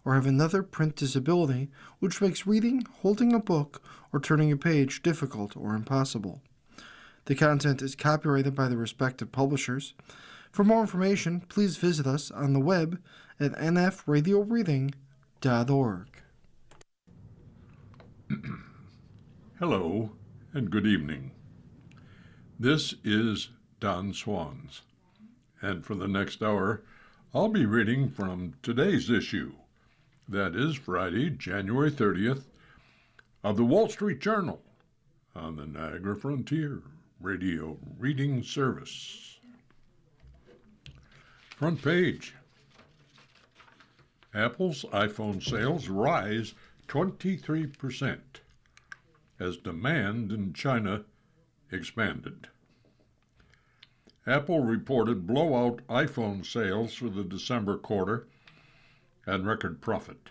or have another print disability which makes reading, holding a book, or turning a page difficult or impossible. The content is copyrighted by the respective publishers. For more information, please visit us on the web at nfradioreading.org. Hello and good evening. This is Don Swans, and for the next hour, I'll be reading from today's issue, that is Friday, January 30th, of the Wall Street Journal on the Niagara Frontier Radio Reading Service. Front page. Apple's iPhone sales rise 23% as demand in China expanded. Apple reported blowout iPhone sales for the December quarter and record profit,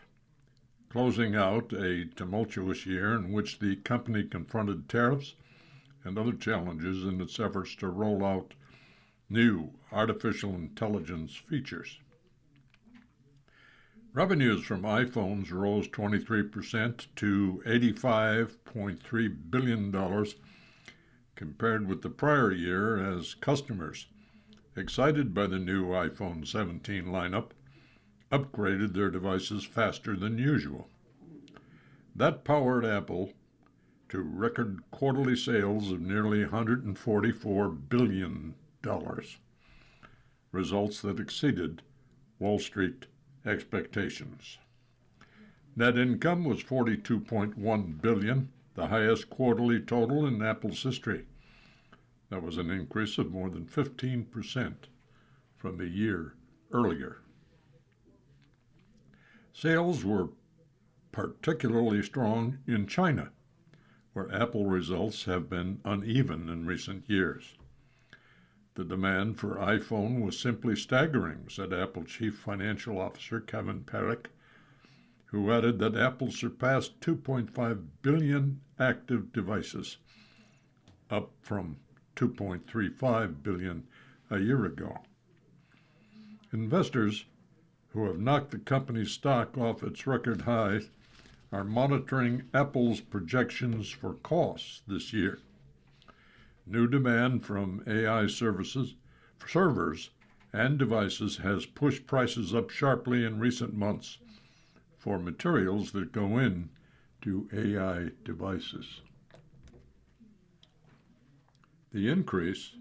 closing out a tumultuous year in which the company confronted tariffs and other challenges in its efforts to roll out new artificial intelligence features. Revenues from iPhones rose 23% to $85.3 billion compared with the prior year as customers, excited by the new iPhone 17 lineup, upgraded their devices faster than usual. That powered Apple to record quarterly sales of nearly $144 billion, results that exceeded Wall Street expectations. Net income was $42.1 billion, the highest quarterly total in Apple's history. That was an increase of more than 15% from a year earlier. Sales were particularly strong in China, where Apple results have been uneven in recent years. The demand for iPhone was simply staggering, said Apple Chief Financial Officer Kevin Parrick, who added that Apple surpassed 2.5 billion active devices, up from 2.35 billion a year ago. Investors, who have knocked the company's stock off its record high, are monitoring Apple's projections for costs this year. New demand from AI servers and devices has pushed prices up sharply in recent months for materials that go into AI devices. The increase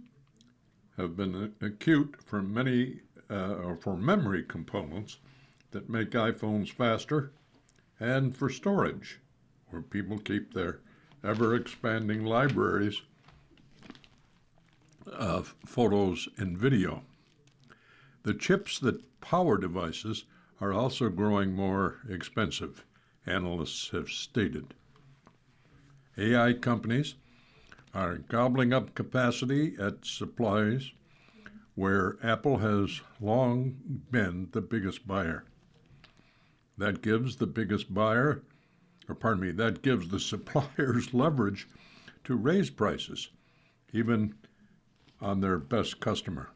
have been acute for memory components that make iPhones faster, and for storage, where people keep their ever-expanding libraries of photos and video. The chips that power devices are also growing more expensive, analysts have stated. AI companies are gobbling up capacity at suppliers where Apple has long been the biggest buyer. That gives the suppliers leverage to raise prices, even on their best customer.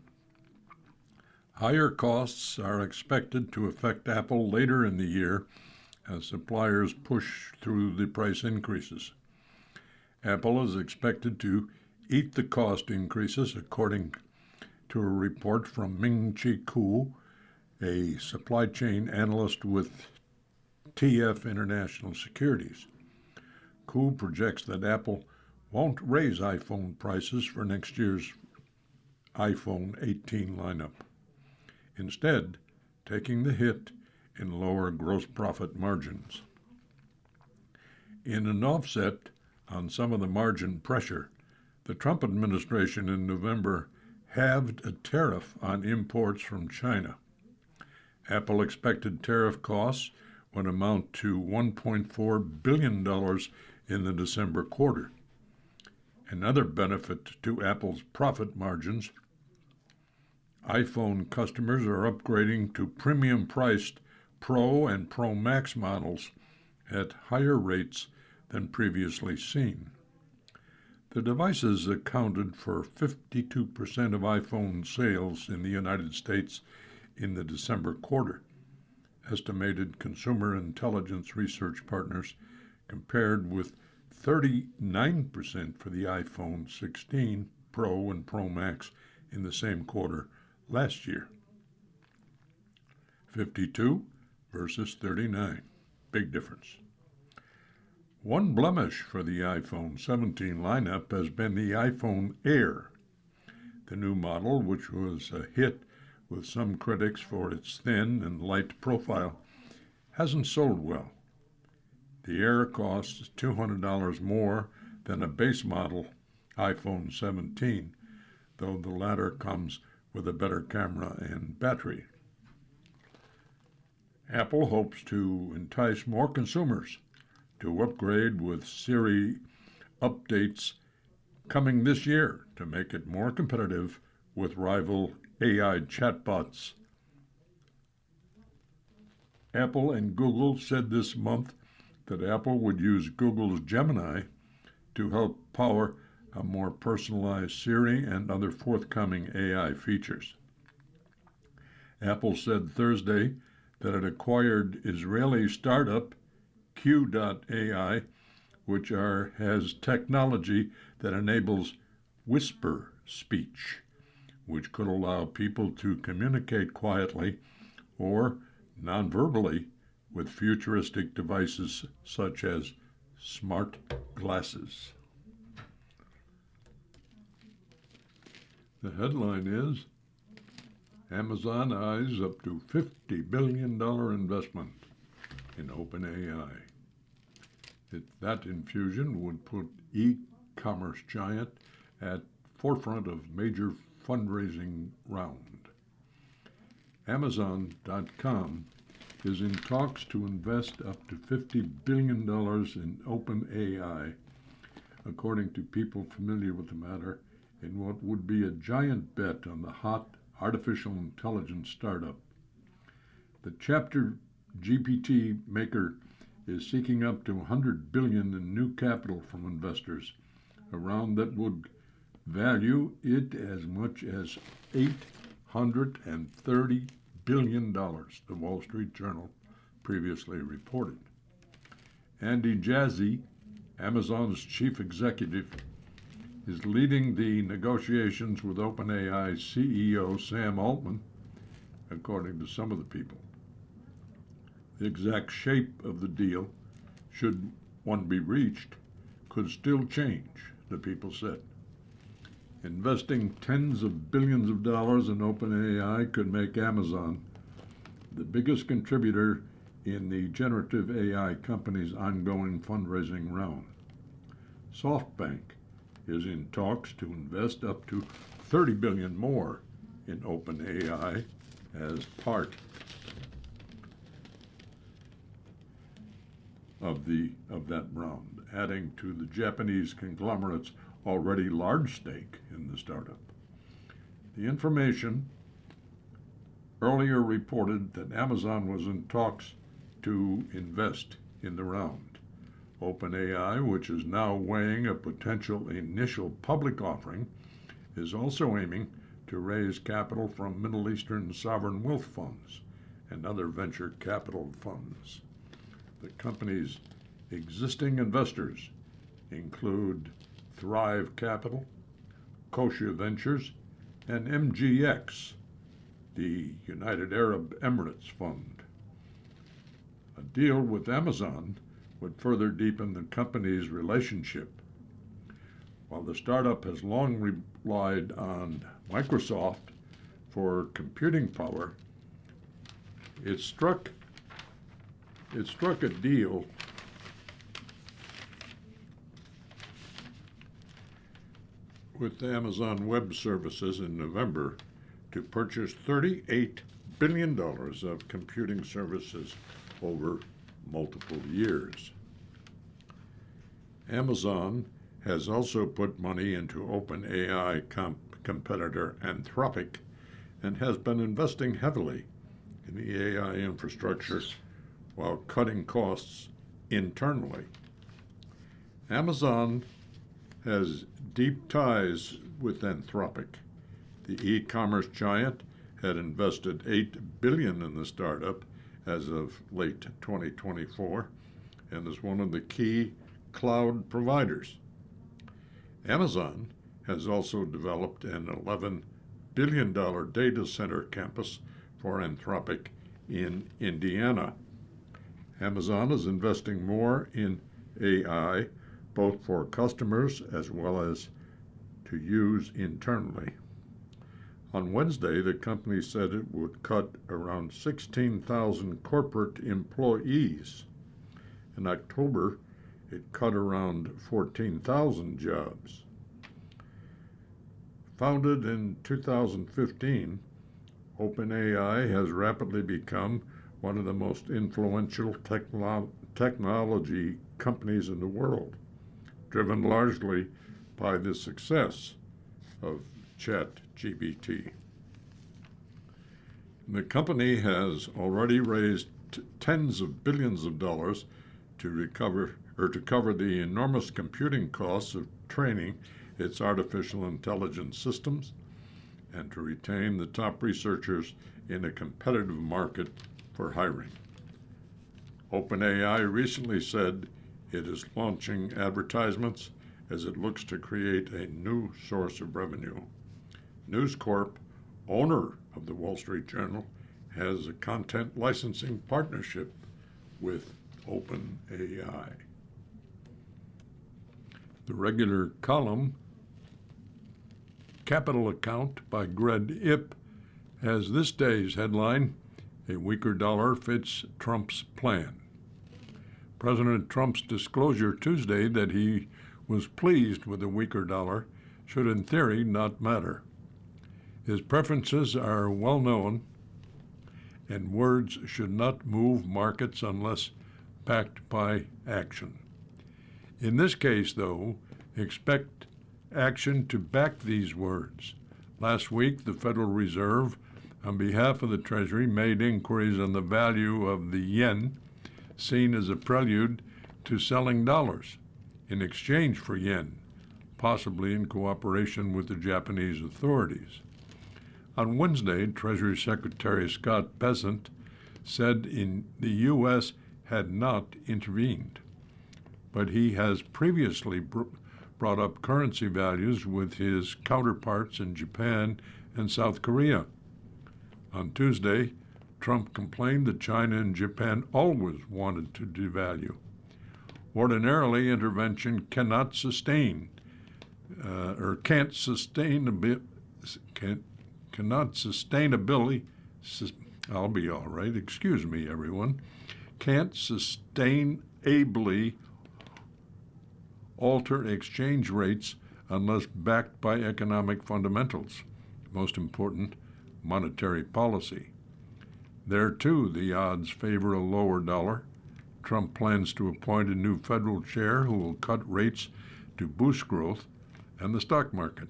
Higher costs are expected to affect Apple later in the year as suppliers push through the price increases. Apple is expected to eat the cost increases, according to a report from Ming-Chi Kuo, a supply chain analyst with TF International Securities. Kuo projects that Apple won't raise iPhone prices for next year's iPhone 18 lineup, instead taking the hit in lower gross profit margins. In an offset on some of the margin pressure, the Trump administration in November halved a tariff on imports from China. Apple expected tariff costs would amount to $1.4 billion in the December quarter. Another benefit to Apple's profit margins, iPhone customers are upgrading to premium-priced Pro and Pro Max models at higher rates than previously seen. The devices accounted for 52% of iPhone sales in the United States in the December quarter, estimated consumer intelligence research partners, compared with 39% for the iPhone 16 Pro and Pro Max in the same quarter last year. 52 versus 39. Big difference. One blemish for the iPhone 17 lineup has been the iPhone Air. The new model, which was a hit with some critics for its thin and light profile, hasn't sold well. The Air costs $200 more than a base model iPhone 17, though the latter comes with a better camera and battery. Apple hopes to entice more consumers to upgrade with Siri updates coming this year to make it more competitive with rival AI chatbots. Apple and Google said this month that Apple would use Google's Gemini to help power a more personalized Siri and other forthcoming AI features. Apple said Thursday that it acquired Israeli startup Q.ai, which has technology that enables whisper speech, which could allow people to communicate quietly or non-verbally with futuristic devices such as smart glasses. The headline is, Amazon eyes up to $50 billion investment in OpenAI. That infusion would put e-commerce giant at forefront of major fundraising round. Amazon.com is in talks to invest up to $50 billion in OpenAI, according to people familiar with the matter, in what would be a giant bet on the hot artificial intelligence startup. The Chapter GPT maker is seeking up to $100 billion in new capital from investors, a round that would value it as much as $830 billion, the Wall Street Journal previously reported. Andy Jassy, Amazon's chief executive, is leading the negotiations with OpenAI CEO Sam Altman, according to some of the people. The exact shape of the deal, should one be reached, could still change, the people said. Investing tens of billions of dollars in OpenAI could make Amazon the biggest contributor in the generative AI company's ongoing fundraising round. SoftBank is in talks to invest up to $30 billion more in OpenAI as part of that round, adding to the Japanese conglomerate's already large stake in the startup. The information earlier reported that Amazon was in talks to invest in the round. OpenAI, which is now weighing a potential initial public offering, is also aiming to raise capital from Middle Eastern sovereign wealth funds and other venture capital funds. The company's existing investors include Thrive Capital, Kosha Ventures, and MGX, the United Arab Emirates Fund. A deal with Amazon would further deepen the company's relationship. While the startup has long relied on Microsoft for computing power, it struck a deal with Amazon Web Services in November to purchase $38 billion of computing services over multiple years. Amazon has also put money into OpenAI competitor Anthropic and has been investing heavily in the AI infrastructure while cutting costs internally. Amazon has deep ties with Anthropic. The e-commerce giant had invested $8 billion in the startup as of late 2024 and is one of the key cloud providers. Amazon has also developed an $11 billion data center campus for Anthropic in Indiana. Amazon is investing more in AI, both for customers as well as to use internally. On Wednesday, the company said it would cut around 16,000 corporate employees. In October, it cut around 14,000 jobs. Founded in 2015, OpenAI has rapidly become one of the most influential technology companies in the world, driven largely by the success of ChatGPT. The company has already raised tens of billions of dollars to cover the enormous computing costs of training its artificial intelligence systems and to retain the top researchers in a competitive market for hiring. OpenAI recently said it is launching advertisements as it looks to create a new source of revenue. News Corp, owner of the Wall Street Journal, has a content licensing partnership with OpenAI. The regular column, Capital Account by Greg Ip, has this day's headline, "A weaker dollar fits Trump's plan." President Trump's disclosure Tuesday that he was pleased with a weaker dollar should in theory not matter. His preferences are well known, and words should not move markets unless backed by action. In this case, though, expect action to back these words. Last week, the Federal Reserve, on behalf of the Treasury, made inquiries on the value of the yen, seen as a prelude to selling dollars in exchange for yen, possibly in cooperation with the Japanese authorities. On Wednesday, Treasury Secretary Scott Bessent said the U.S. had not intervened, but he has previously brought up currency values with his counterparts in Japan and South Korea. On Tuesday, Trump complained that China and Japan always wanted to devalue. Ordinarily, intervention cannot sustain I'll be all right, excuse me, everyone, can't sustainably alter exchange rates unless backed by economic fundamentals, most important, monetary policy. There, too, the odds favor a lower dollar. Trump plans to appoint a new federal chair who will cut rates to boost growth and the stock market,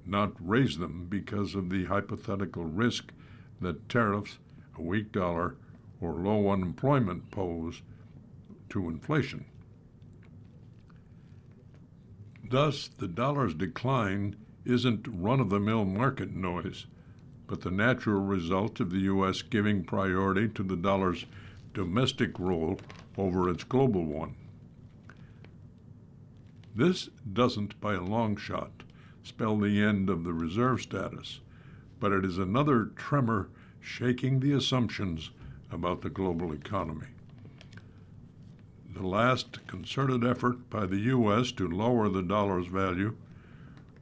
not raise them because of the hypothetical risk that tariffs, a weak dollar, or low unemployment pose to inflation. Thus, the dollar's decline isn't run-of-the-mill market noise, but the natural result of the U.S. giving priority to the dollar's domestic role over its global one. This doesn't, by a long shot, spell the end of the reserve status, but it is another tremor shaking the assumptions about the global economy. The last concerted effort by the U.S. to lower the dollar's value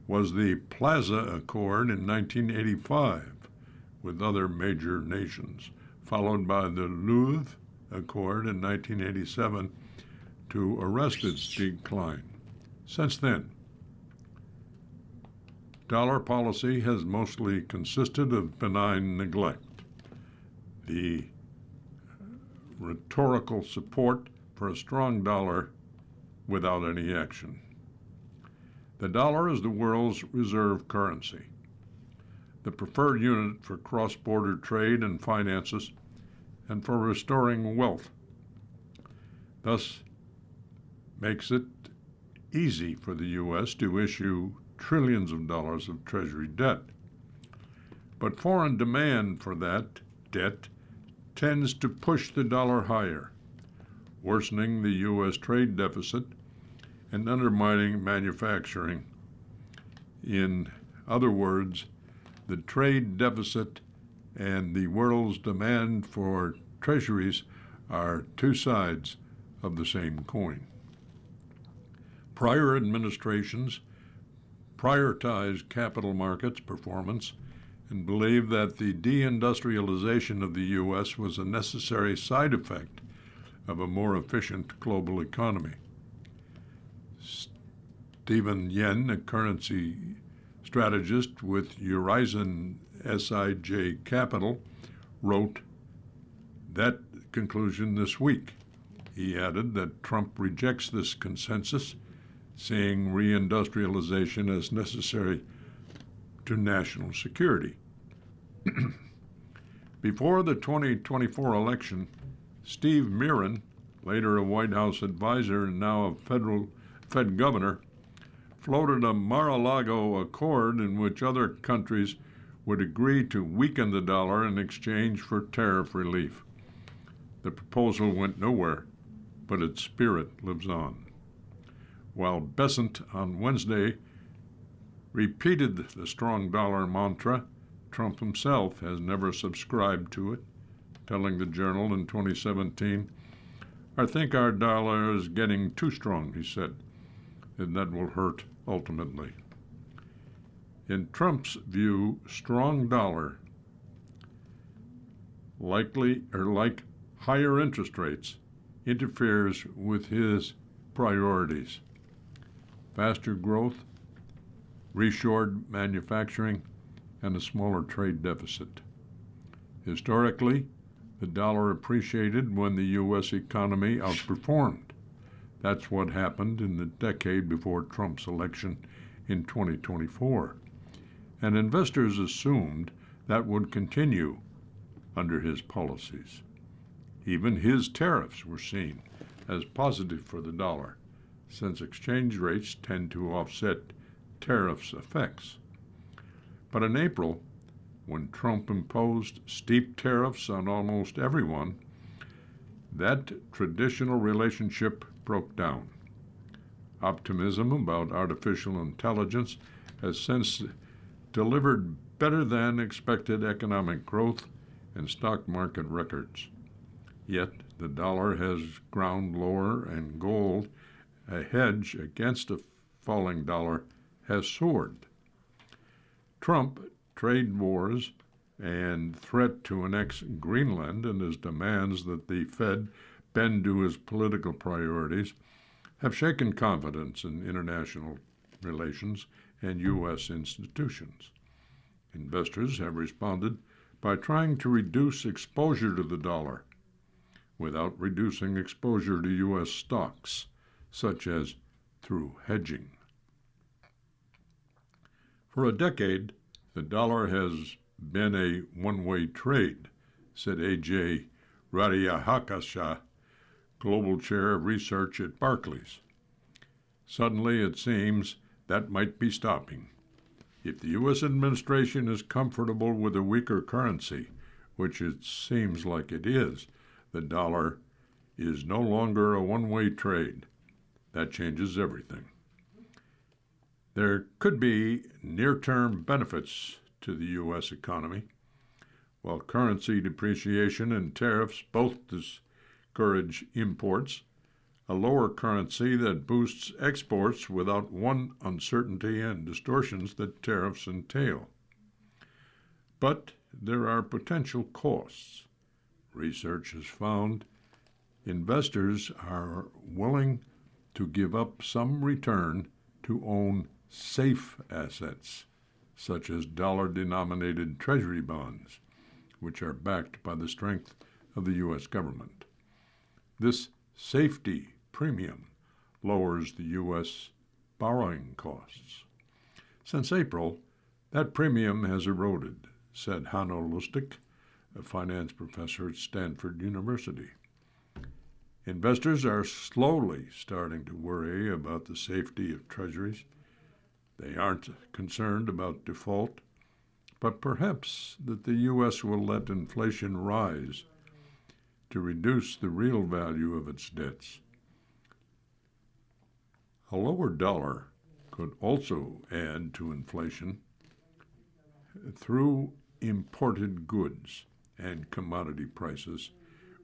was the Plaza Accord in 1985 with other major nations, followed by the Louvre Accord in 1987 to arrest its decline. Since then, dollar policy has mostly consisted of benign neglect. The rhetorical support for a strong dollar without any action. The dollar is the world's reserve currency, the preferred unit for cross-border trade and finances, and for restoring wealth. Thus, makes it easy for the U.S. to issue trillions of dollars of Treasury debt. But foreign demand for that debt tends to push the dollar higher, worsening the U.S. trade deficit and undermining manufacturing. In other words, the trade deficit and the world's demand for treasuries are two sides of the same coin. Prior administrations prioritized capital markets performance and believed that the deindustrialization of the U.S. was a necessary side effect of a more efficient global economy. Stephen Yen, a currency strategist with Eurizon SIJ Capital, wrote that conclusion this week. He added that Trump rejects this consensus, seeing reindustrialization as necessary to national security. Before the 2024 election, Steve Mirren, later a White House advisor and now a Fed governor, floated a Mar-a-Lago accord in which other countries would agree to weaken the dollar in exchange for tariff relief. The proposal went nowhere, but its spirit lives on. While Besant on Wednesday repeated the strong dollar mantra, Trump himself has never subscribed to it, telling the Journal in 2017, "I think our dollar is getting too strong," he said, "and that will hurt ultimately." In Trump's view, strong dollar, like higher interest rates, interferes with his priorities: faster growth, reshored manufacturing, and a smaller trade deficit. Historically, the dollar appreciated when the U.S. economy outperformed. That's what happened in the decade before Trump's election in 2024. And investors assumed that would continue under his policies. Even his tariffs were seen as positive for the dollar, since exchange rates tend to offset tariffs' effects. But in April, when Trump imposed steep tariffs on almost everyone, that traditional relationship broke down. Optimism about artificial intelligence has since delivered better than expected economic growth and stock market records. Yet the dollar has ground lower, and gold, a hedge against a falling dollar, has soared. Trump, trade wars, and threat to annex Greenland and his demands that the Fed bend to his political priorities have shaken confidence in international relations and U.S. institutions. Investors have responded by trying to reduce exposure to the dollar without reducing exposure to U.S. stocks, such as through hedging. For a decade, the dollar has been a one-way trade, said A.J. Ratyahakasha, Global Chair of Research at Barclays. Suddenly, it seems that might be stopping. If the U.S. administration is comfortable with a weaker currency, which it seems like it is, the dollar is no longer a one-way trade. That changes everything. There could be near-term benefits to the U.S. economy. While currency depreciation and tariffs both discourage imports, a lower currency that boosts exports without one uncertainty and distortions that tariffs entail. But there are potential costs. Research has found investors are willing to give up some return to own safe assets, such as dollar-denominated treasury bonds, which are backed by the strength of the U.S. government. This safety premium lowers the U.S. borrowing costs. Since April, that premium has eroded, said Hanno Lustig, a finance professor at Stanford University. Investors are slowly starting to worry about the safety of treasuries. They aren't concerned about default, but perhaps that the U.S. will let inflation rise to reduce the real value of its debts. A lower dollar could also add to inflation through imported goods and commodity prices,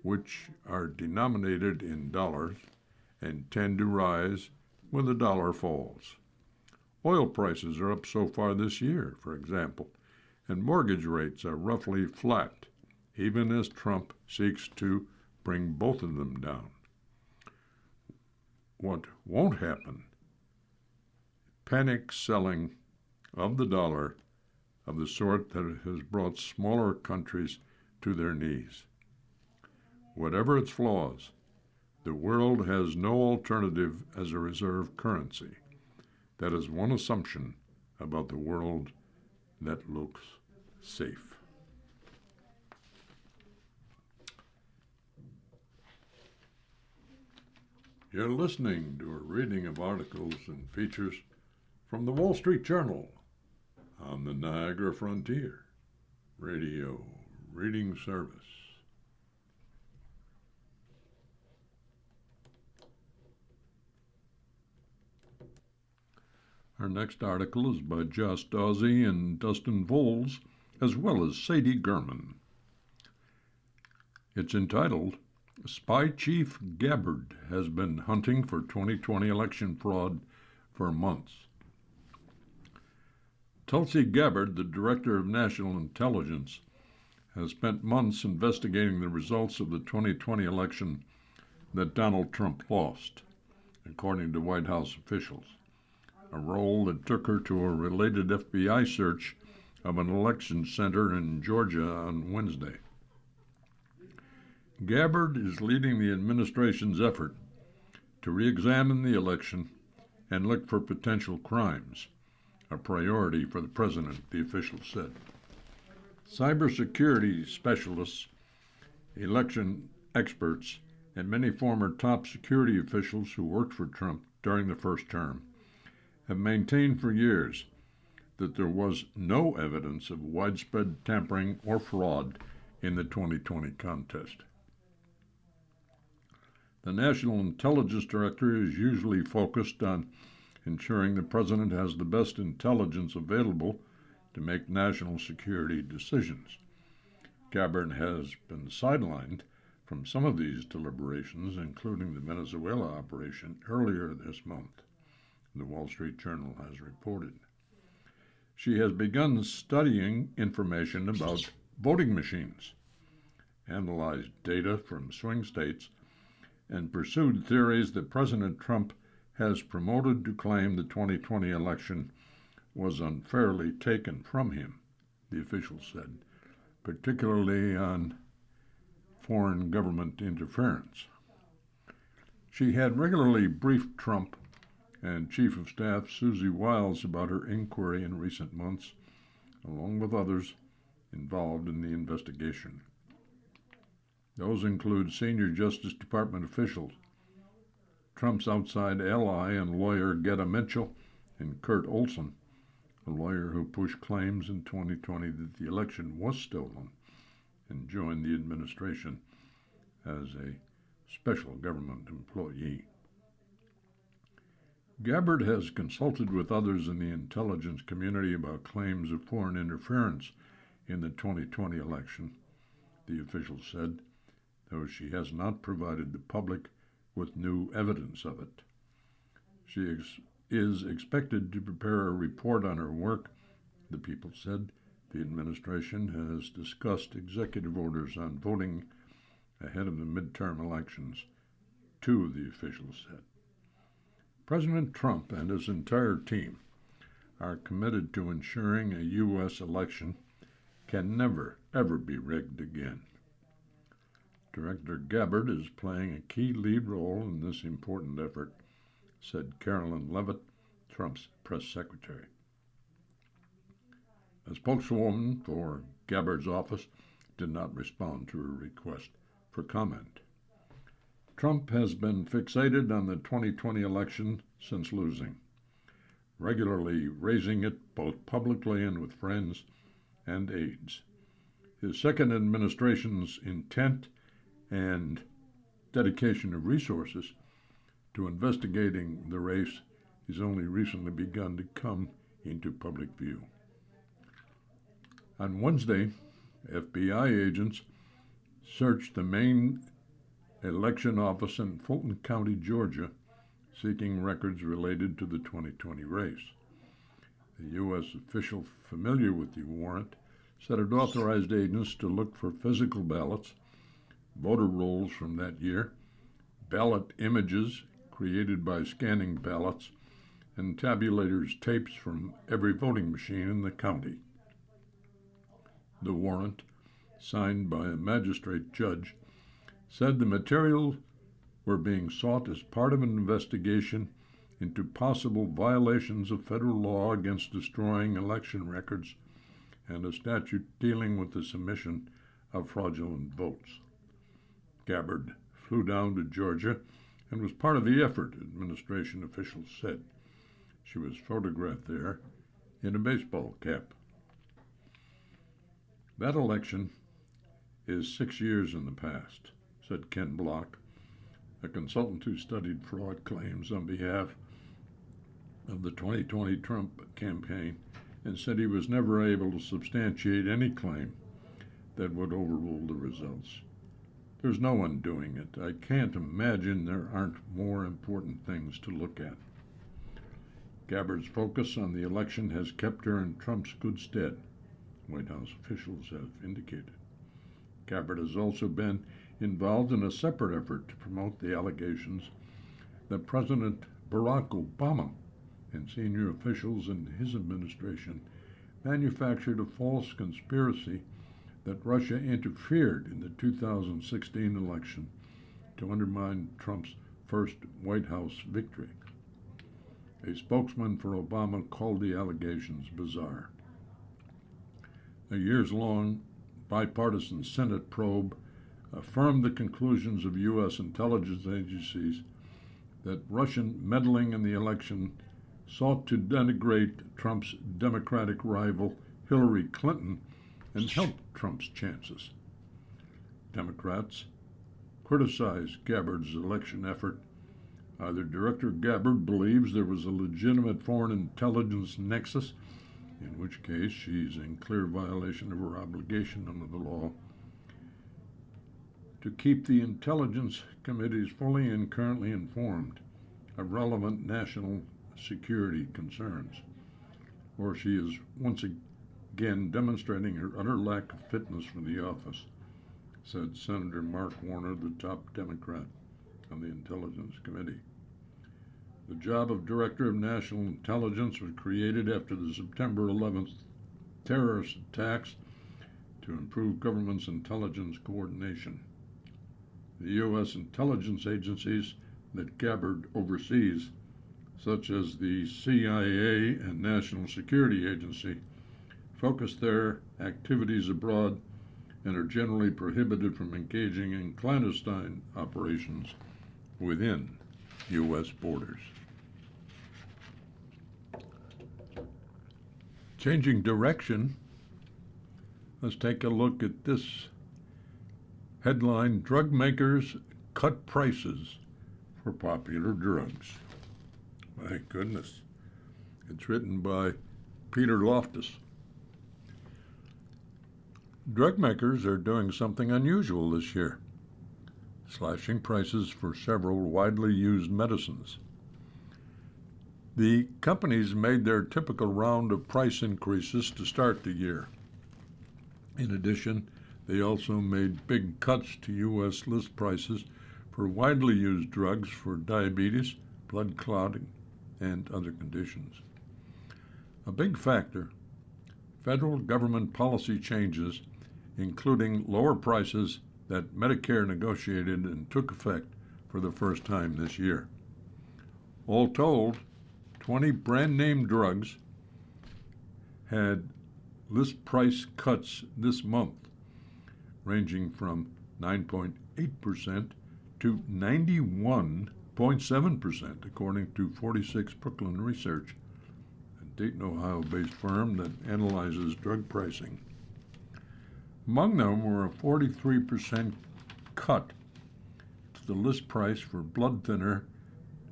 which are denominated in dollars and tend to rise when the dollar falls. Oil prices are up so far this year, for example, and mortgage rates are roughly flat, even as Trump seeks to bring both of them down. What won't happen? Panic selling of the dollar of the sort that has brought smaller countries to their knees. Whatever its flaws, the world has no alternative as a reserve currency. That is one assumption about the world that looks safe. You're listening to a reading of articles and features from the Wall Street Journal on the Niagara Frontier Radio Reading Service. Our next article is by Josh Dawsey and Dustin Voles, as well as Sadie Gurman. It's entitled, Spy Chief Gabbard has been hunting for 2020 election fraud for months. Tulsi Gabbard, the Director of National Intelligence, has spent months investigating the results of the 2020 election that Donald Trump lost, according to White House officials, a role that took her to a related FBI search of an election center in Georgia on Wednesday. Gabbard is leading the administration's effort to re-examine the election and look for potential crimes, a priority for the president, the official said. Cybersecurity specialists, election experts, and many former top security officials who worked for Trump during the first term have maintained for years that there was no evidence of widespread tampering or fraud in the 2020 contest. The National Intelligence Director is usually focused on ensuring the president has the best intelligence available to make national security decisions. Gabbard has been sidelined from some of these deliberations, including the Venezuela operation earlier this month, the Wall Street Journal has reported. She has begun studying information about voting machines, analyzed data from swing states, and pursued theories that President Trump has promoted to claim the 2020 election was unfairly taken from him, the official said, particularly on foreign government interference. She had regularly briefed Trump and Chief of Staff Susie Wiles about her inquiry in recent months, along with others involved in the investigation. Those include senior Justice Department officials, Trump's outside ally and lawyer Getta Mitchell, and Kurt Olson, a lawyer who pushed claims in 2020 that the election was stolen and joined the administration as a special government employee. Gabbard has consulted with others in the intelligence community about claims of foreign interference in the 2020 election, the official said, though she has not provided the public with new evidence of it. She is expected to prepare a report on her work, the people said. The administration has discussed executive orders on voting ahead of the midterm elections, too, the officials said. President Trump and his entire team are committed to ensuring a U.S. election can never, ever be rigged again. Director Gabbard is playing a key lead role in this important effort, said Carolyn Leavitt, Trump's press secretary. A spokeswoman for Gabbard's office did not respond to her request for comment. Trump has been fixated on the 2020 election since losing, regularly raising it both publicly and with friends and aides. His second administration's intent and dedication of resources to investigating the race has only recently begun to come into public view. On Wednesday, FBI agents searched the main election office in Fulton County, Georgia, seeking records related to the 2020 race. The U.S. official familiar with the warrant said it authorized agents to look for physical ballots, voter rolls from that year, ballot images created by scanning ballots, and tabulators tapes from every voting machine in the county. The warrant, signed by a magistrate judge, said the materials were being sought as part of an investigation into possible violations of federal law against destroying election records and a statute dealing with the submission of fraudulent votes. Gabbard flew down to Georgia and was part of the effort, administration officials said. She was photographed there in a baseball cap. That election is 6 years in the past, said Ken Block, a consultant who studied fraud claims on behalf of the 2020 Trump campaign, and said he was never able to substantiate any claim that would overrule the results. There's no one doing it. I can't imagine there aren't more important things to look at. Gabbard's focus on the election has kept her in Trump's good stead, White House officials have indicated. Gabbard has also been involved in a separate effort to promote the allegations that President Barack Obama and senior officials in his administration manufactured a false conspiracy that Russia interfered in the 2016 election to undermine Trump's first White House victory. A spokesman for Obama called the allegations bizarre. A years-long bipartisan Senate probe affirmed the conclusions of U.S. intelligence agencies that Russian meddling in the election sought to denigrate Trump's Democratic rival Hillary Clinton and help Trump's chances. Democrats criticized Gabbard's election effort. Either Director Gabbard believes there was a legitimate foreign intelligence nexus, in which case she's in clear violation of her obligation under the law to keep the intelligence committees fully and currently informed of relevant national security concerns, or she is once again demonstrating her utter lack of fitness for the office, said Senator Mark Warner, the top Democrat on the Intelligence Committee. The job of Director of National Intelligence was created after the September 11th terrorist attacks to improve government's intelligence coordination. The U.S. intelligence agencies that Gabbard oversees, such as the CIA and National Security Agency, focus their activities abroad and are generally prohibited from engaging in clandestine operations within U.S. borders. Changing direction, let's take a look at this headline: Drug makers cut prices for popular drugs. My goodness. It's written by Peter Loftus. Drug makers are doing something unusual this year, slashing prices for several widely used medicines. The companies made their typical round of price increases to start the year. In addition, they also made big cuts to U.S. list prices for widely used drugs for diabetes, blood clotting, and other conditions. A big factor: federal government policy changes, including lower prices that Medicare negotiated and took effect for the first time this year. All told, 20 brand-name drugs had list price cuts this month, ranging from 9.8% to 91.7%, according to 46 Brooklyn Research, a Dayton, Ohio-based firm that analyzes drug pricing. Among them were a 43% cut matched the list price for blood thinner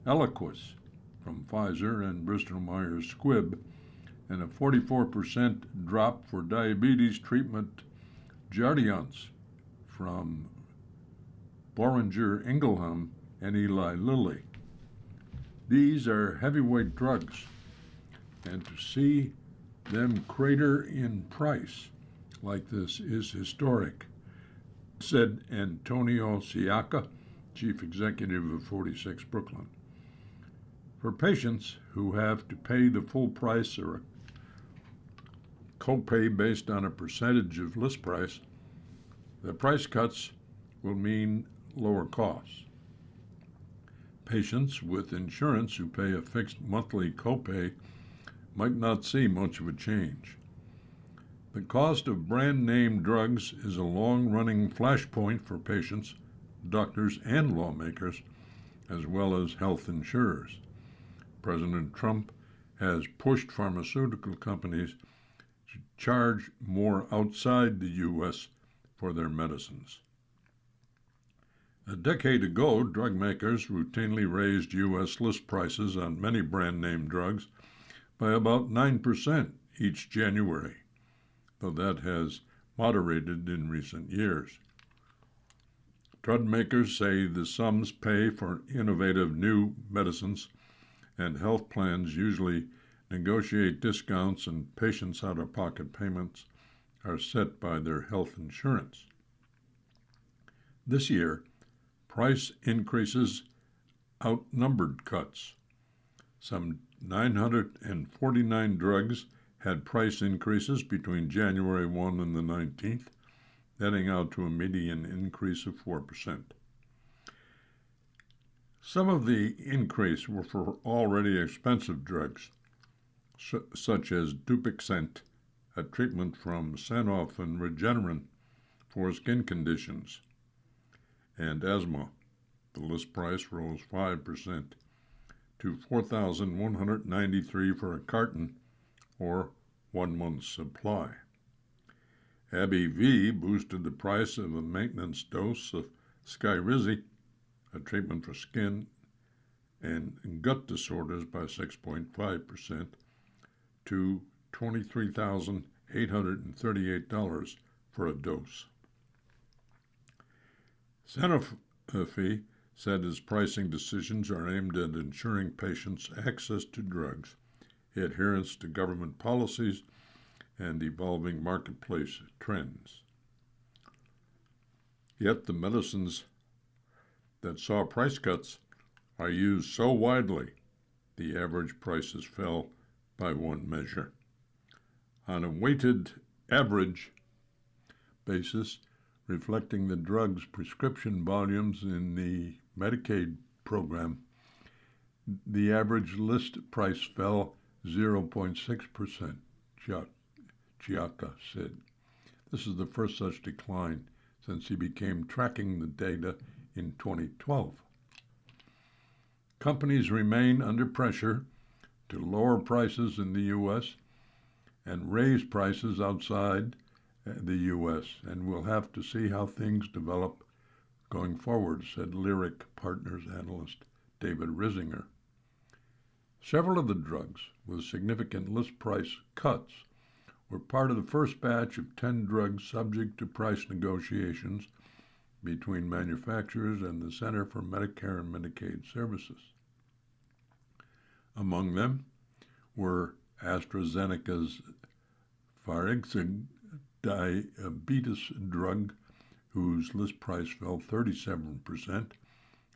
Eliquis from Pfizer and Bristol-Myers Squibb, and a 44% drop for diabetes treatment Jardiance from Boehringer Ingelheim and Eli Lilly. These are heavyweight drugs, and to see them crater in price like this is historic, said Antonio Siaka, chief executive of 46 Brooklyn. For patients who have to pay the full price or a copay based on a percentage of list price, the price cuts will mean lower costs. Patients with insurance who pay a fixed monthly copay might not see much of a change. The cost of brand-name drugs is a long-running flashpoint for patients, doctors, and lawmakers, as well as health insurers. President Trump has pushed pharmaceutical companies to charge more outside the U.S. for their medicines. A decade ago, drug makers routinely raised U.S. list prices on many brand-name drugs by about 9% each January, though that has moderated in recent years. Drug makers say the sums paid for innovative new medicines, and health plans usually negotiate discounts, and patients' out-of-pocket payments are set by their health insurance. This year, price increases outnumbered cuts. Some 949 drugs had price increases between January 1 and the 19th, netting out to a median increase of 4%. Some of the increase were for already expensive drugs, such as Dupixent, a treatment from Sanofi and Regeneron for skin conditions, and asthma. The list price rose 5% to $4,193 for a carton, or 1 month's supply. AbbVie boosted the price of a maintenance dose of Skyrizi, a treatment for skin and gut disorders, by 6.5% to $23,838 for a dose. Sanofi said its pricing decisions are aimed at ensuring patients access to drugs, adherence to government policies, and evolving marketplace trends. Yet the medicines that saw price cuts are used so widely, the average prices fell by one measure. On a weighted average basis, reflecting the drug's prescription volumes in the Medicaid program, the average list price fell 0.6%, Chiaka said. This is the first such decline since he began tracking the data in 2012. Companies remain under pressure to lower prices in the U.S. and raise prices outside the U.S., and we'll have to see how things develop going forward, said Lyric Partners analyst David Risinger. Several of the drugs with significant list price cuts were part of the first batch of 10 drugs subject to price negotiations between manufacturers and the Center for Medicare and Medicaid Services. Among them were AstraZeneca's Farxiga diabetes drug, whose list price fell 37%,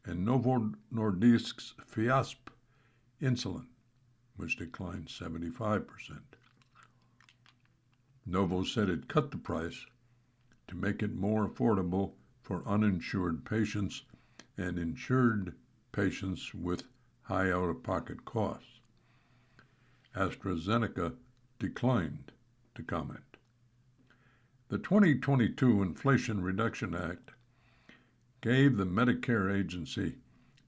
and Novo Nordisk's Fiasp insulin, which declined 75%. Novo said it cut the price to make it more affordable for uninsured patients and insured patients with high out-of-pocket costs. AstraZeneca declined to comment. The 2022 Inflation Reduction Act gave the Medicare agency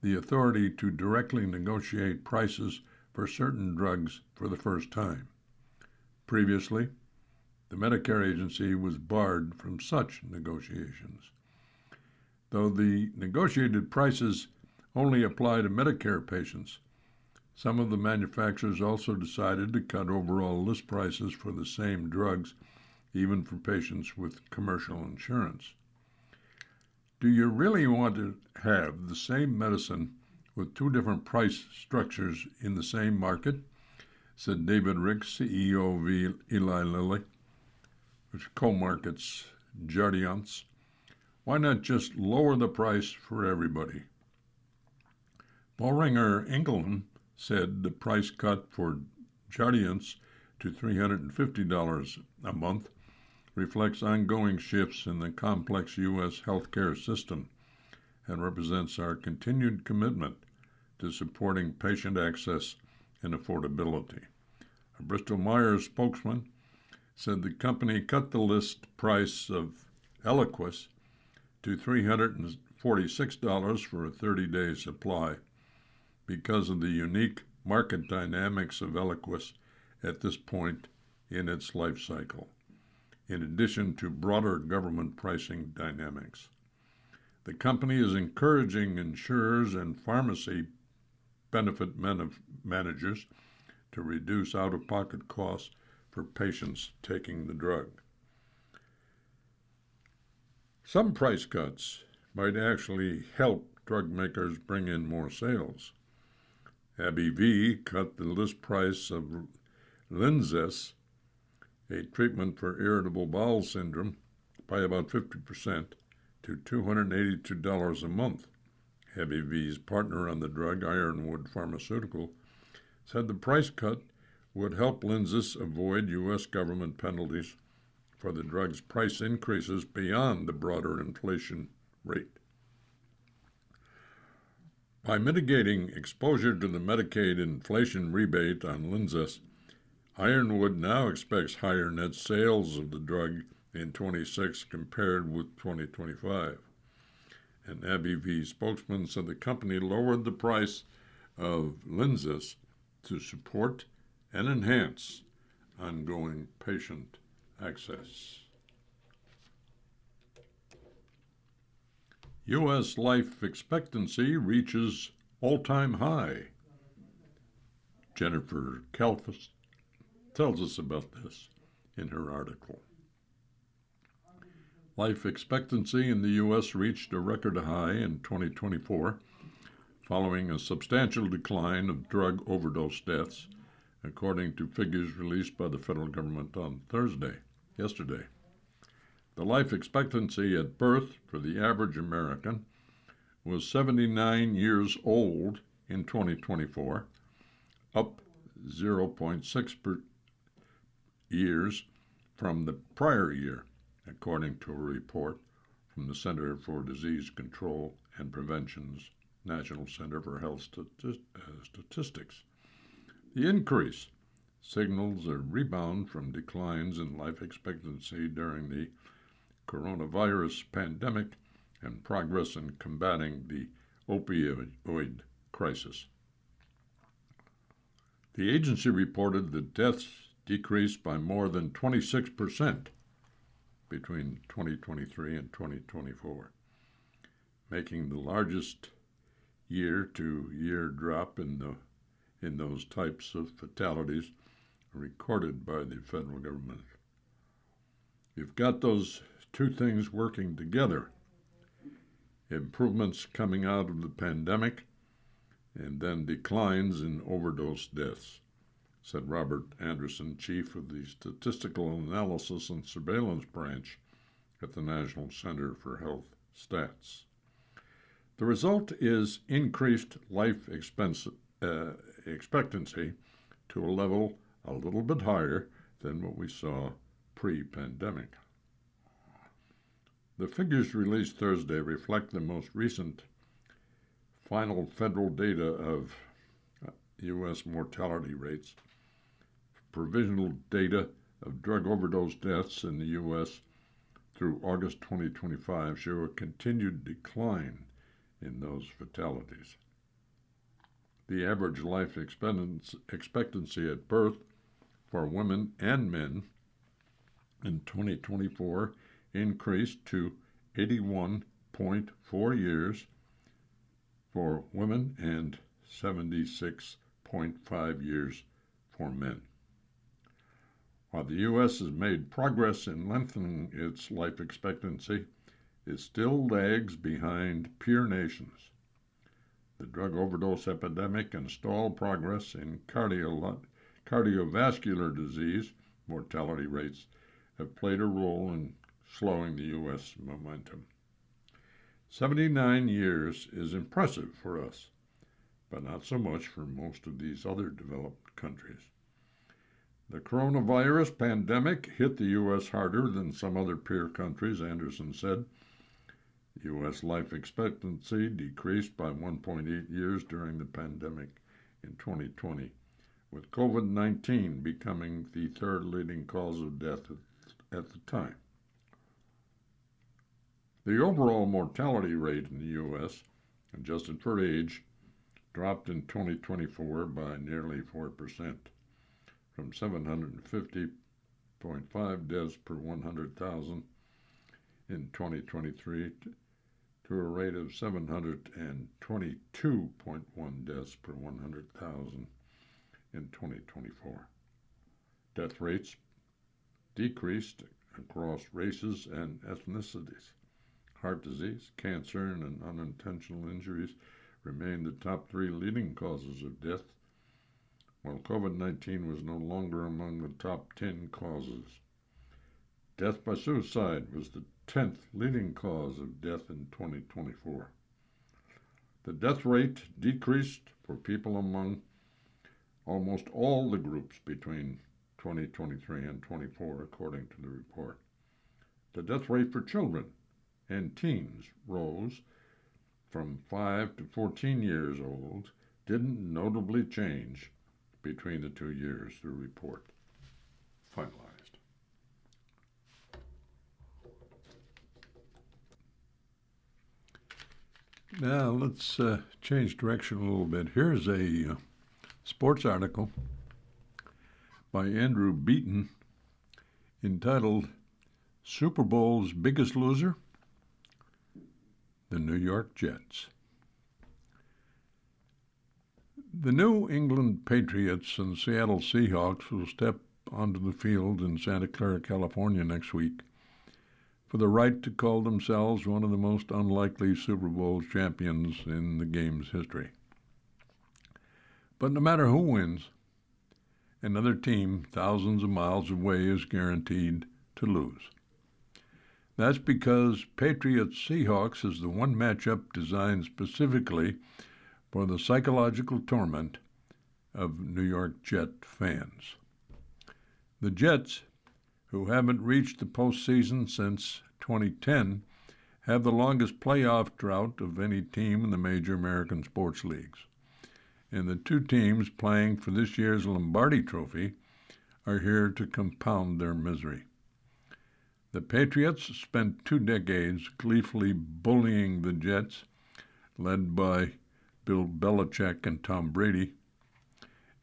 the authority to directly negotiate prices for certain drugs for the first time. Previously, the Medicare agency was barred from such negotiations. Though the negotiated prices only apply to Medicare patients, some of the manufacturers also decided to cut overall list prices for the same drugs, even for patients with commercial insurance. Do you really want to have the same medicine with two different price structures in the same market? Said David Ricks, CEO of Eli Lilly, which co-markets Jardiance. Why not just lower the price for everybody? Boehringer Ingelheim said the price cut for Jardiance to $350 a month reflects ongoing shifts in the complex U.S. healthcare system and represents our continued commitment to supporting patient access and affordability. A Bristol-Myers spokesman said the company cut the list price of Eliquis to $346 for a 30-day supply because of the unique market dynamics of Eliquis at this point in its life cycle, in addition to broader government pricing dynamics. The company is encouraging insurers and pharmacy benefit managers to reduce out-of-pocket costs for patients taking the drug. Some price cuts might actually help drug makers bring in more sales. AbbVie cut the list price of Linzess, a treatment for irritable bowel syndrome, by about 50% to $282 a month. AbbVie's partner on the drug, Ironwood Pharmaceutical, said the price cut would help Linzess avoid U.S. government penalties for the drug's price increases beyond the broader inflation rate. By mitigating exposure to the Medicaid inflation rebate on Linzess, Ironwood now expects higher net sales of the drug in 26 compared with 2025. An AbbVie spokesman said the company lowered the price of Linzess to support and enhance ongoing patient access. U.S. life expectancy reaches all-time high. Jennifer Kalfas tells us about this in her article. Life expectancy in the U.S. reached a record high in 2024, following a substantial decline of drug overdose deaths, according to figures released by the federal government on yesterday. The life expectancy at birth for the average American was 79 years old in 2024, up 0.6 years from the prior year, according to a report from the Center for Disease Control and Prevention's National Center for Health Statistics. The increase signals a rebound from declines in life expectancy during the coronavirus pandemic and progress in combating the opioid crisis. The agency reported that deaths decreased by more than 26% between 2023 and 2024, making the largest year-to-year drop in those types of fatalities recorded by the federal government. You've got those two things working together: improvements coming out of the pandemic and then declines in overdose deaths, said Robert Anderson, chief of the Statistical Analysis and Surveillance Branch at the National Center for Health Stats. The result is increased life expectancy to a level a little bit higher than what we saw pre-pandemic. The figures released Thursday reflect the most recent final federal data of U.S. mortality rates. Provisional data of drug overdose deaths in the U.S. through August 2025 show a continued decline in those fatalities. The average life expectancy at birth for women and men in 2024 increased to 81.2 78.4 years for women and 76.5 years for men. While the U.S. has made progress in lengthening its life expectancy, it still lags behind peer nations. The drug overdose epidemic and stalled progress in cardiovascular disease mortality rates have played a role in slowing the U.S. momentum. 79 years is impressive for us, but not so much for most of these other developed countries. The coronavirus pandemic hit the U.S. harder than some other peer countries, Anderson said. U.S. life expectancy decreased by 1.8 years during the pandemic in 2020, with COVID-19 becoming the third leading cause of death at the time. The overall mortality rate in the U.S., adjusted for age, dropped in 2024 by nearly 4%, from 750.5 deaths per 100,000 in 2023 to a rate of 722.1 deaths per 100,000 in 2024. Death rates decreased across races and ethnicities. Heart disease, cancer, and unintentional injuries remain the top three leading causes of death, while COVID-19 was no longer among the top 10 causes. Death by suicide was the 10th leading cause of death in 2024. The death rate decreased for people among almost all the groups between 2023 and 24, according to the report. The death rate for children and teens rose from 5 to 14 years old, didn't notably change between the 2 years, the report finalized. Now let's change direction a little bit. Here's a sports article by Andrew Beaton entitled Super Bowl's Biggest Loser? The New York Jets. The New England Patriots and Seattle Seahawks will step onto the field in Santa Clara, California next week for the right to call themselves one of the most unlikely Super Bowl champions in the game's history. But no matter who wins, another team thousands of miles away is guaranteed to lose. That's because Patriots-Seahawks is the one matchup designed specifically for the psychological torment of New York Jet fans. The Jets, who haven't reached the postseason since 2010, have the longest playoff drought of any team in the major American sports leagues. And the two teams playing for this year's Lombardi Trophy are here to compound their misery. The Patriots spent 2 decades gleefully bullying the Jets, led by Bill Belichick and Tom Brady.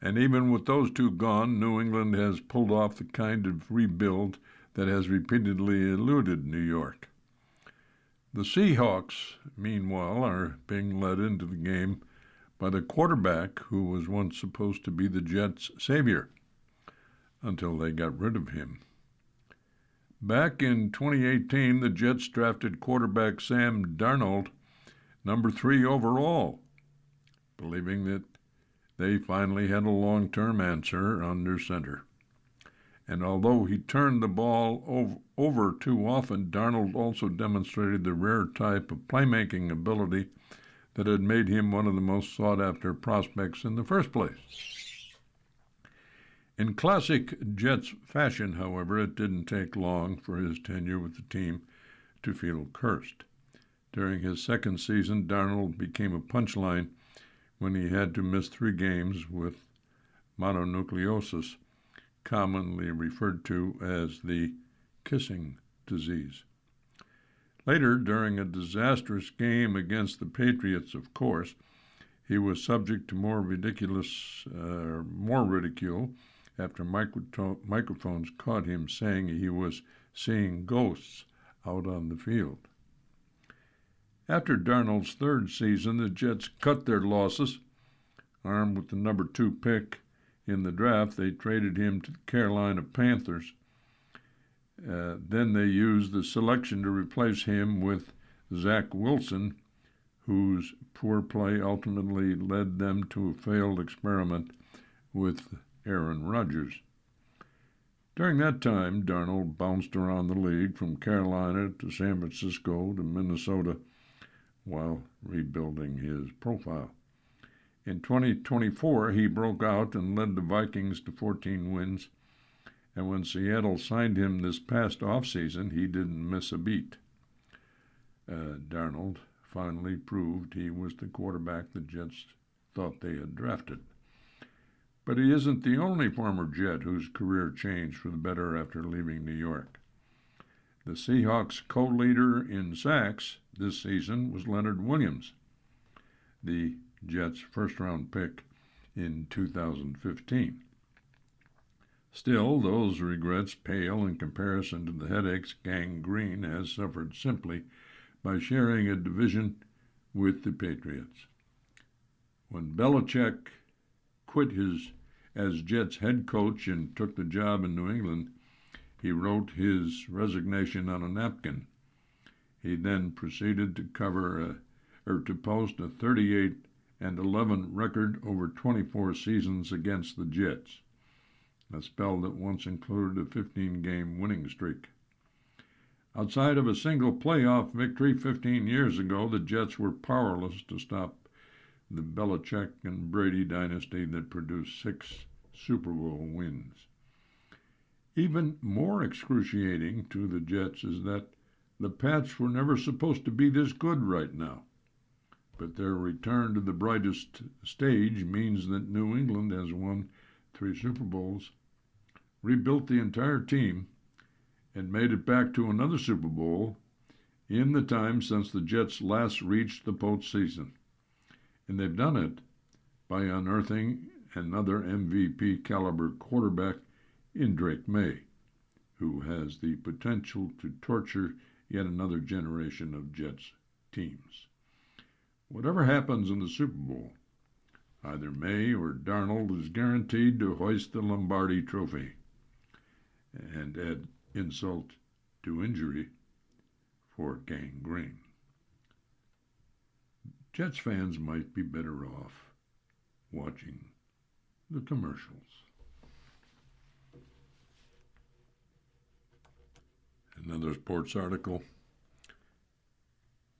And even with those two gone, New England has pulled off the kind of rebuild that has repeatedly eluded New York. The Seahawks, meanwhile, are being led into the game by the quarterback who was once supposed to be the Jets' savior, until they got rid of him. Back in 2018, the Jets drafted quarterback Sam Darnold, number 3 overall, believing that they finally had a long-term answer under center. And although he turned the ball over too often, Darnold also demonstrated the rare type of playmaking ability that had made him one of the most sought-after prospects in the first place. In classic Jets fashion, however, it didn't take long for his tenure with the team to feel cursed. During his second season, Darnold became a punchline when he had to miss 3 games with mononucleosis, commonly referred to as the kissing disease. Later, during a disastrous game against the Patriots, of course, he was subject to more ridicule after microphones caught him saying he was seeing ghosts out on the field. After Darnold's third season, the Jets cut their losses. Armed with the number 2 pick in the draft, they traded him to the Carolina Panthers. Then they used the selection to replace him with Zach Wilson, whose poor play ultimately led them to a failed experiment with Aaron Rodgers. During that time, Darnold bounced around the league from Carolina to San Francisco to Minnesota while rebuilding his profile. In 2024, he broke out and led the Vikings to 14 wins, and when Seattle signed him this past offseason, he didn't miss a beat. Darnold finally proved he was the quarterback the Jets thought they had drafted. But he isn't the only former Jet whose career changed for the better after leaving New York. The Seahawks' co-leader in sacks this season was Leonard Williams, the Jets' first-round pick in 2015. Still, those regrets pale in comparison to the headaches Gang Green has suffered simply by sharing a division with the Patriots. When Belichick quit as Jets head coach and took the job in New England, he wrote his resignation on a napkin. He then proceeded to post a 38-11 record over 24 seasons against the Jets, a spell that once included a 15-game winning streak. Outside of a single playoff victory 15 years ago, the Jets were powerless to stop the Belichick and Brady dynasty that produced 6 Super Bowl wins. Even more excruciating to the Jets is that the Pats were never supposed to be this good right now. But their return to the brightest stage means that New England has won 3 Super Bowls, rebuilt the entire team, and made it back to another Super Bowl in the time since the Jets last reached the postseason. And they've done it by unearthing another MVP-caliber quarterback in Drake May, who has the potential to torture yet another generation of Jets teams. Whatever happens in the Super Bowl, either May or Darnold is guaranteed to hoist the Lombardi Trophy and add insult to injury for Gang Green. Jets fans might be better off watching the commercials. Another sports article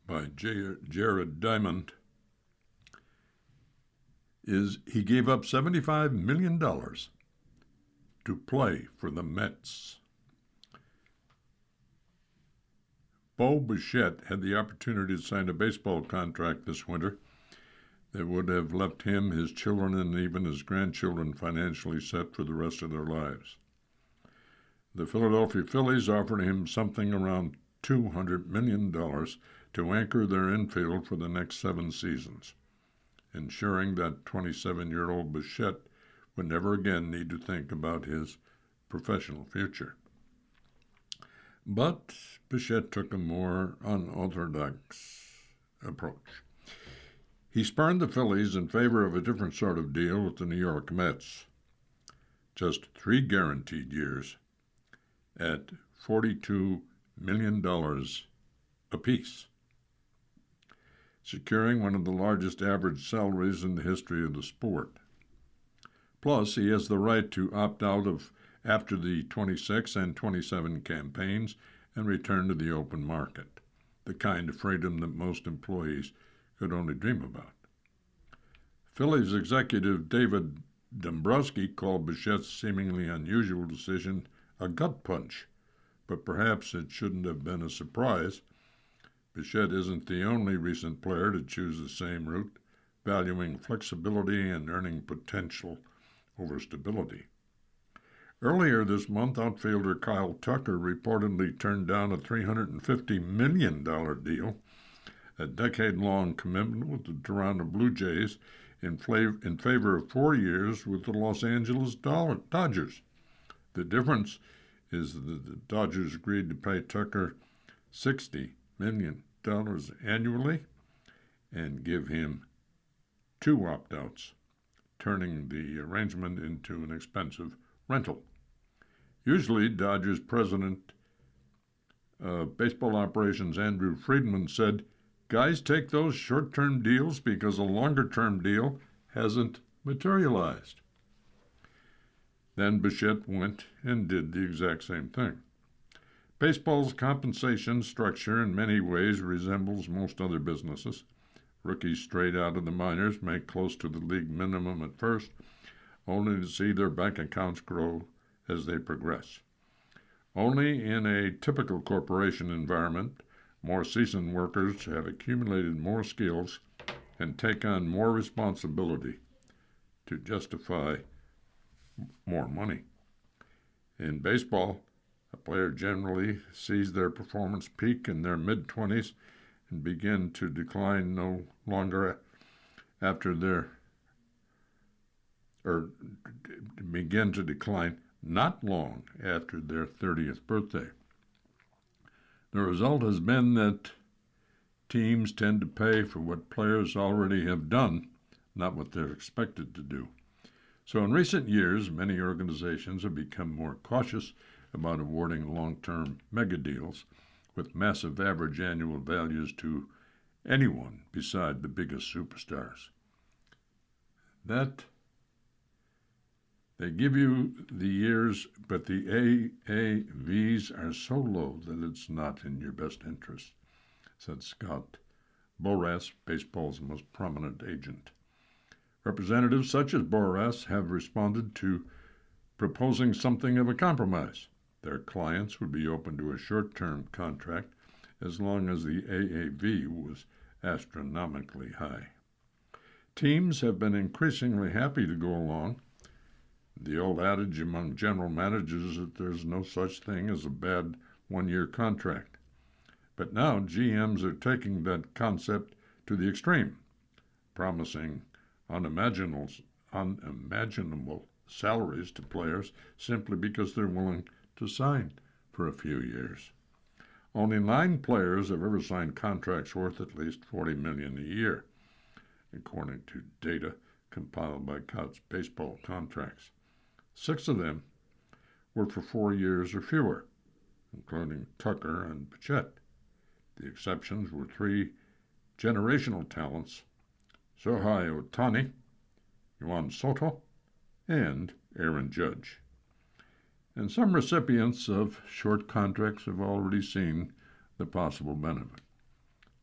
by Jared Diamond is he gave up $75 million to play for the Mets. Bo Bichette had the opportunity to sign a baseball contract this winter that would have left him, his children, and even his grandchildren financially set for the rest of their lives. The Philadelphia Phillies offered him something around $200 million to anchor their infield for the next 7 seasons, ensuring that 27-year-old Bichette would never again need to think about his professional future. But Bichette took a more unorthodox approach. He spurned the Phillies in favor of a different sort of deal with the New York Mets. Just 3 guaranteed years at $42 million apiece, securing one of the largest average salaries in the history of the sport. Plus, he has the right to opt out of after the 26 and 27 campaigns and return to the open market, the kind of freedom that most employees could only dream about. Phillies executive David Dombrowski called Bichette's seemingly unusual decision a gut punch, but perhaps it shouldn't have been a surprise. Bichette isn't the only recent player to choose the same route, valuing flexibility and earning potential over stability. Earlier this month, outfielder Kyle Tucker reportedly turned down a $350 million deal, a decade-long commitment with the Toronto Blue Jays in favor of 4 years with the Los Angeles Dodgers. The difference is that the Dodgers agreed to pay Tucker $60 million annually and give him 2 opt-outs, turning the arrangement into an expensive rental. Usually, Dodgers president of baseball operations Andrew Friedman said, "Guys take those short-term deals because a longer-term deal hasn't materialized." Then Bichette went and did the exact same thing. Baseball's compensation structure in many ways resembles most other businesses. Rookies straight out of the minors make close to the league minimum at first, only to see their bank accounts grow as they progress. Only in a typical corporation environment, more seasoned workers have accumulated more skills and take on more responsibility to justify more money. In baseball, a player generally sees their performance peak in their mid-20s and begin to decline not long after their 30th birthday. The result has been that teams tend to pay for what players already have done, not what they're expected to do. So in recent years, many organizations have become more cautious about awarding long-term mega deals with massive average annual values to anyone beside the biggest superstars. That they give you the years, but the AAVs are so low that it's not in your best interest, said Scott Boras, baseball's most prominent agent. Representatives such as Boras have responded to proposing something of a compromise. Their clients would be open to a short-term contract as long as the AAV was astronomically high. Teams have been increasingly happy to go along. The old adage among general managers is that there's no such thing as a bad one-year contract. But now GMs are taking that concept to the extreme, promising unimaginable salaries to players simply because they're willing to sign for a few years. Only 9 players have ever signed contracts worth at least $40 million a year, according to data compiled by Coutts Baseball Contracts. 6 of them were for 4 years or fewer, including Tucker and Bichette. The exceptions were 3 generational talents, Shohei Ohtani, Juan Soto, and Aaron Judge. And some recipients of short contracts have already seen the possible benefit.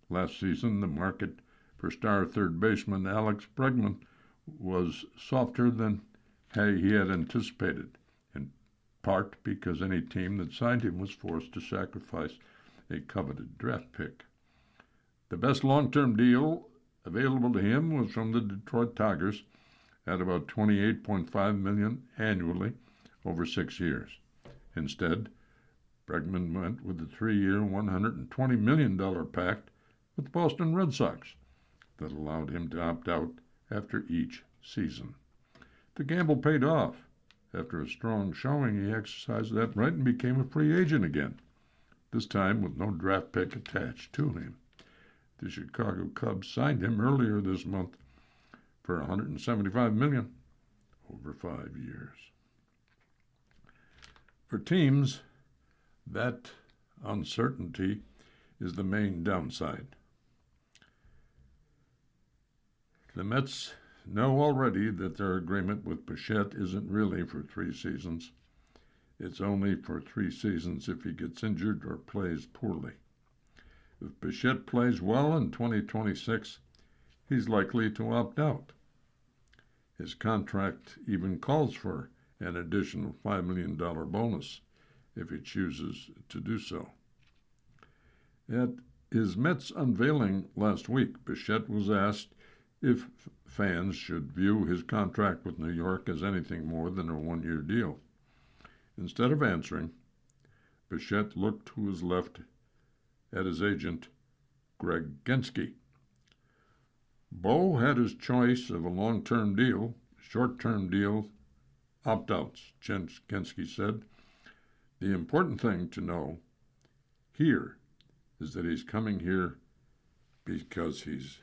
Last season, the market for star third baseman Alex Bregman was softer than he had anticipated, in part because any team that signed him was forced to sacrifice a coveted draft pick. The best long-term deal available to him was from the Detroit Tigers at about $28.5 million annually over 6 years. Instead, Bregman went with a 3-year, $120 million pact with the Boston Red Sox that allowed him to opt out after each season. The gamble paid off. After a strong showing, he exercised that right and became a free agent again, this time with no draft pick attached to him. The Chicago Cubs signed him earlier this month for $175 million over 5 years. For teams, that uncertainty is the main downside. The Mets know already that their agreement with Bichette isn't really for 3 seasons. It's only for 3 seasons if he gets injured or plays poorly. If Bichette plays well in 2026, he's likely to opt out. His contract even calls for an additional $5 million bonus if he chooses to do so. At his Mets unveiling last week, Bichette was asked if fans should view his contract with New York as anything more than a 1-year deal. Instead of answering, Bichette looked to his left at his agent, Greg Genske. Bo had his choice of a long-term deal, short-term deal, opt-outs, Genske said. The important thing to know here is that he's coming here because he's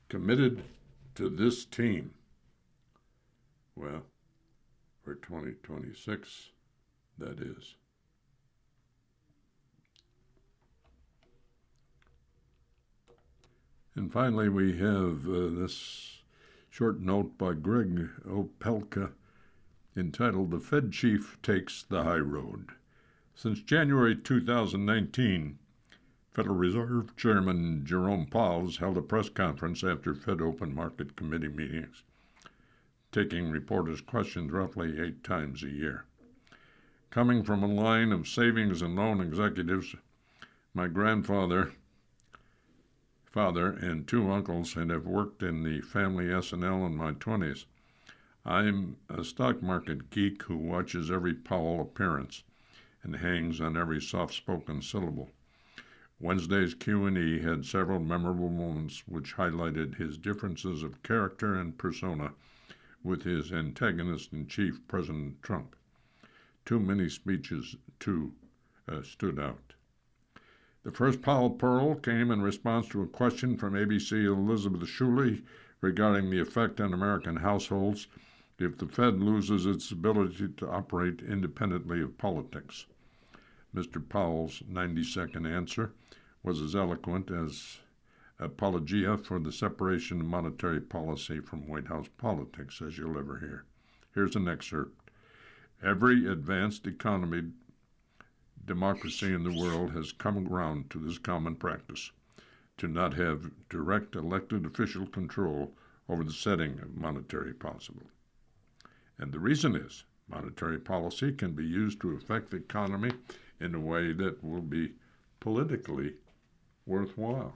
committed to this team. Well, for 2026, that is. And finally, we have this short note by Greg Opelka entitled "The Fed Chief Takes the High Road." Since January 2019, Federal Reserve Chairman Jerome Powell has held a press conference after Fed Open Market Committee meetings, taking reporters' questions roughly 8 times a year. Coming from a line of savings and loan executives, my father, and 2 uncles, and have worked in the family S&L in my 20s. I'm a stock market geek who watches every Powell appearance and hangs on every soft-spoken syllable. Wednesday's Q&E had several memorable moments which highlighted his differences of character and persona with his antagonist-in-chief, President Trump. Too many speeches, stood out. The first Powell pearl came in response to a question from ABC Elizabeth Shuley regarding the effect on American households if the Fed loses its ability to operate independently of politics. Mr. Powell's 90-second answer was as eloquent as apologia for the separation of monetary policy from White House politics, as you'll ever hear. Here's an excerpt. Every advanced democracy in the world has come around to this common practice, to not have direct elected official control over the setting of monetary policy. And the reason is monetary policy can be used to affect the economy in a way that will be politically worthwhile.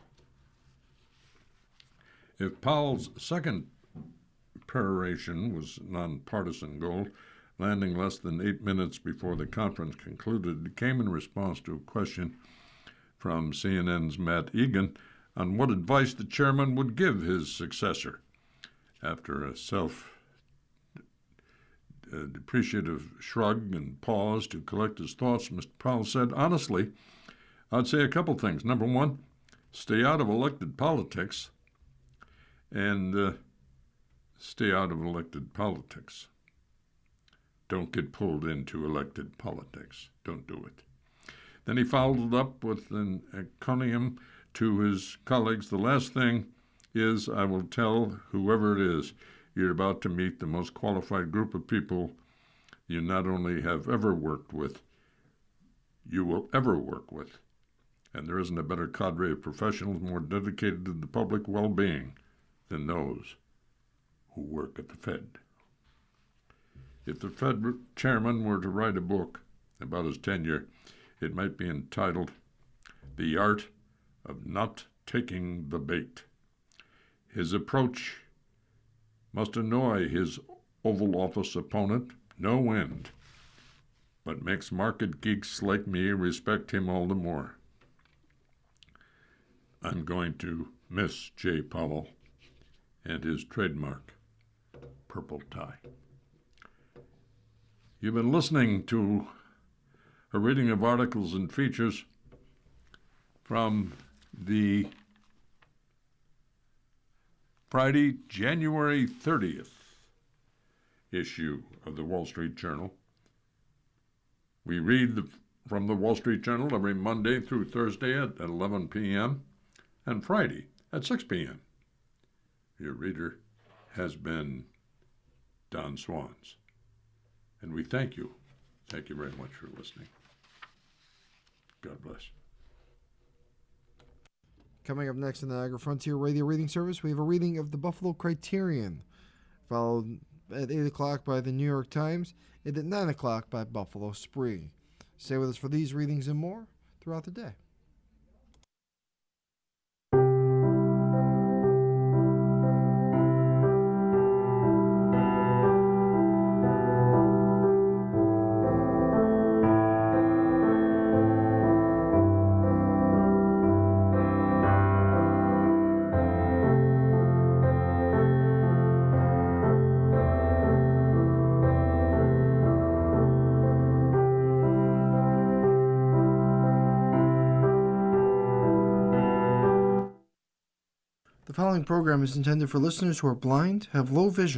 If Powell's second peroration was nonpartisan gold, landing less than 8 minutes before the conference concluded, it came in response to a question from CNN's Matt Egan on what advice the chairman would give his successor. After a self-depreciative shrug and pause to collect his thoughts, Mr. Powell said, honestly, I'd say a couple things. Number one, stay out of elected politics, and stay out of elected politics. Don't get pulled into elected politics. Don't do it. Then he followed up with an encomium to his colleagues. The last thing is, I will tell whoever it is, you're about to meet the most qualified group of people you not only have ever worked with, you will ever work with. And there isn't a better cadre of professionals more dedicated to the public well-being than those who work at the Fed. If the Fed chairman were to write a book about his tenure, it might be entitled The Art of Not Taking the Bait. His approach must annoy his Oval Office opponent no end, but makes market geeks like me respect him all the more. I'm going to miss Jay Powell and his trademark purple tie. You've been listening to a reading of articles and features from the Friday, January 30th issue of the Wall Street Journal. We read from the Wall Street Journal every Monday through Thursday at 11 p.m. and Friday at 6 p.m. Your reader has been Don Swans. And we thank you. Thank you very much for listening. God bless. Coming up next in the Niagara Frontier Radio Reading Service, we have a reading of the Buffalo Criterion, followed at 8 o'clock by the New York Times, and at 9 o'clock by Buffalo Spree. Stay with us for these readings and more throughout the day. following program is intended for listeners who are blind, have low vision,